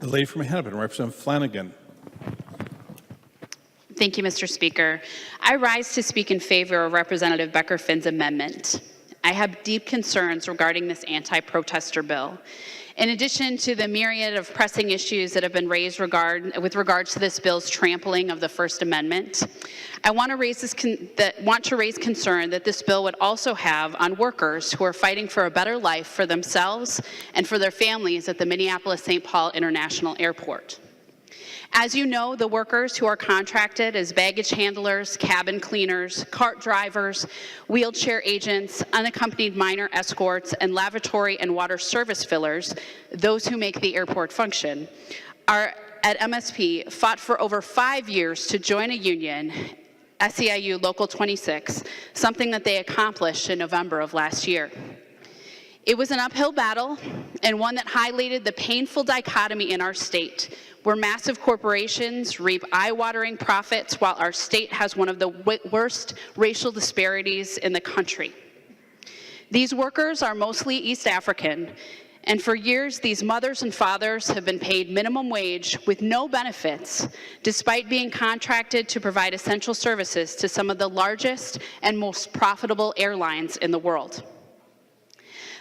The lady from Hennepin, Representative Flanagan. Thank you, Mr. Speaker. I rise to speak in favor of Representative Becker Finn's amendment. I have deep concerns regarding this anti-protester bill. In addition to the myriad of pressing issues that have been raised with regards to this bill's trampling of the First Amendment, I want to raise concern that this bill would also have on workers who are fighting for a better life for themselves and for their families at the Minneapolis-St. Paul International Airport. As you know, the workers who are contracted as baggage handlers, cabin cleaners, cart drivers, wheelchair agents, unaccompanied minor escorts, and lavatory and water service fillers, those who make the airport function, are at MSP fought for over 5 years to join a union, SEIU Local 26, something that they accomplished in November of last year. It was an uphill battle and one that highlighted the painful dichotomy in our state, where massive corporations reap eye-watering profits while our state has one of the worst racial disparities in the country. These workers are mostly East African, and for years these mothers and fathers have been paid minimum wage with no benefits, despite being contracted to provide essential services to some of the largest and most profitable airlines in the world.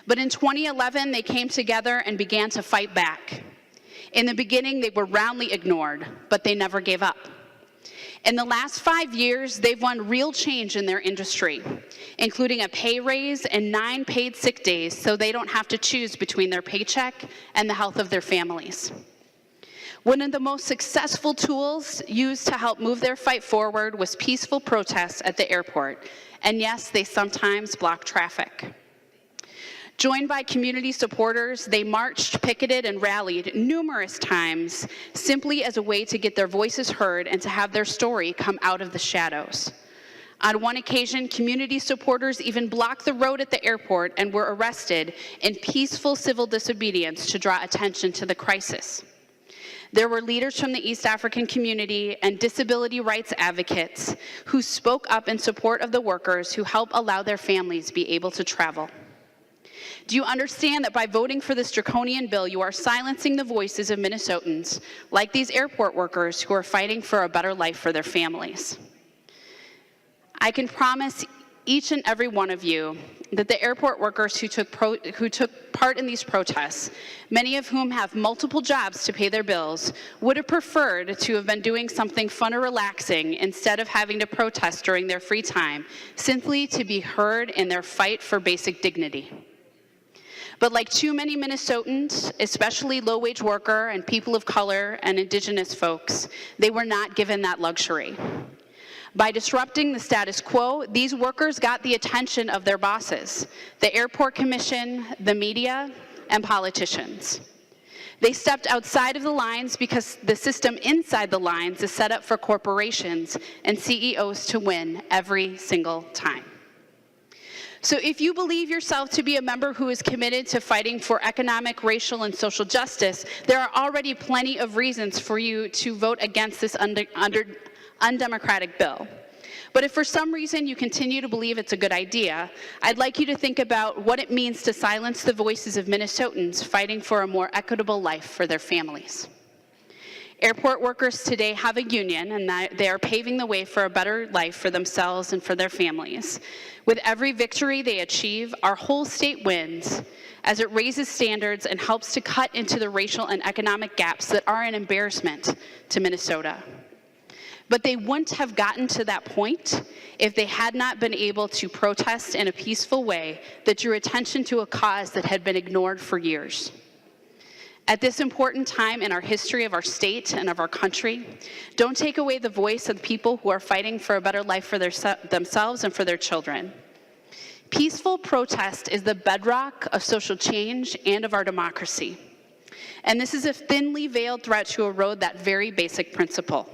But in 2011, they came together and began to fight back. In the beginning, they were roundly ignored, but they never gave up. In the last 5 years, they've won real change in their industry, including a pay raise and 9 paid sick days so they don't have to choose between their paycheck and the health of their families. One of the most successful tools used to help move their fight forward was peaceful protests at the airport. And yes, they sometimes block traffic. Joined by community supporters, they marched, picketed, and rallied numerous times simply as a way to get their voices heard and to have their story come out of the shadows. On one occasion, community supporters even blocked the road at the airport and were arrested in peaceful civil disobedience to draw attention to the crisis. There were leaders from the East African community and disability rights advocates who spoke up in support of the workers who help allow their families be able to travel. Do you understand that by voting for this draconian bill, you are silencing the voices of Minnesotans, like these airport workers who are fighting for a better life for their families? I can promise each and every one of you that the airport workers who took part in these protests, many of whom have multiple jobs to pay their bills, would have preferred to have been doing something fun or relaxing instead of having to protest during their free time, simply to be heard in their fight for basic dignity. But like too many Minnesotans, especially low-wage worker and people of color and indigenous folks, they were not given that luxury. By disrupting the status quo, these workers got the attention of their bosses, the Airport Commission, the media, and politicians. They stepped outside of the lines because the system inside the lines is set up for corporations and CEOs to win every single time. So if you believe yourself to be a member who is committed to fighting for economic, racial, and social justice, there are already plenty of reasons for you to vote against this undemocratic bill. But if for some reason you continue to believe it's a good idea, I'd like you to think about what it means to silence the voices of Minnesotans fighting for a more equitable life for their families. Airport workers today have a union, and they are paving the way for a better life for themselves and for their families. With every victory they achieve, our whole state wins, as it raises standards and helps to cut into the racial and economic gaps that are an embarrassment to Minnesota. But they wouldn't have gotten to that point if they had not been able to protest in a peaceful way that drew attention to a cause that had been ignored for years. At this important time in our history of our state and of our country, don't take away the voice of the people who are fighting for a better life for themselves and for their children. Peaceful protest is the bedrock of social change and of our democracy. And this is a thinly veiled threat to erode that very basic principle.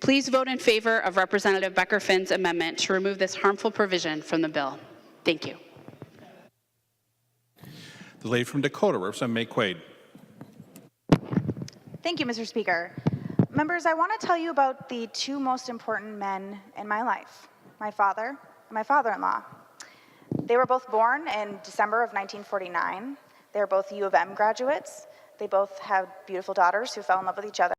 Please vote in favor of Representative Becker Finn's amendment to remove this harmful provision from the bill. Thank you. The lady from Dakota, Representative May Quaid. Thank you, Mr. Speaker. Members, I want to tell you about the two most important men in my life, my father and my father-in-law. They were both born in December of 1949. They were both U of M graduates. They both have beautiful daughters who fell in love with each other.